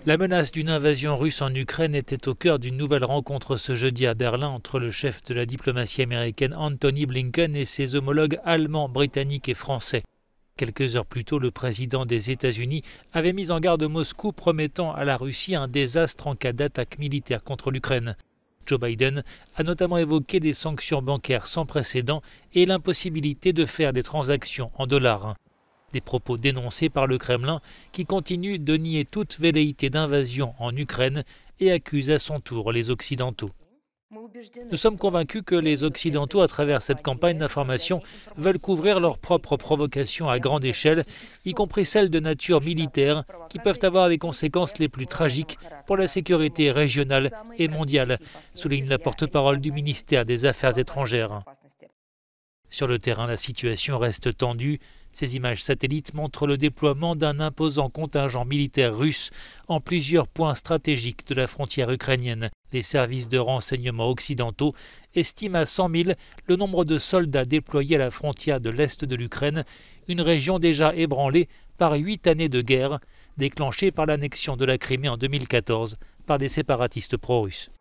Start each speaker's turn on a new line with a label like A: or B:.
A: La menace d'une invasion russe en Ukraine était au cœur d'une nouvelle rencontre ce jeudi à Berlin entre le chef de la diplomatie américaine Antony Blinken et ses homologues allemands, britanniques et français. Quelques heures plus tôt, le président des États-Unis avait mis en garde Moscou, promettant à la Russie un désastre en cas d'attaque militaire contre l'Ukraine. Joe Biden a notamment évoqué des sanctions bancaires sans précédent et l'impossibilité de faire des transactions en dollars. Des propos dénoncés par le Kremlin qui continue de nier toute velléité d'invasion en Ukraine et accuse à son tour les Occidentaux. Nous sommes convaincus que les Occidentaux, à travers cette campagne d'information, veulent couvrir leurs propres provocations à grande échelle, y compris celles de nature militaire, qui peuvent avoir les conséquences les plus tragiques pour la sécurité régionale et mondiale, souligne la porte-parole du ministère des Affaires étrangères. Sur le terrain, la situation reste tendue. Ces images satellites montrent le déploiement d'un imposant contingent militaire russe en plusieurs points stratégiques de la frontière ukrainienne. Les services de renseignement occidentaux estiment à 100 000 le nombre de soldats déployés à la frontière de l'Est de l'Ukraine, une région déjà ébranlée par 8 années de guerre, déclenchée par l'annexion de la Crimée en 2014 par des séparatistes pro-russes.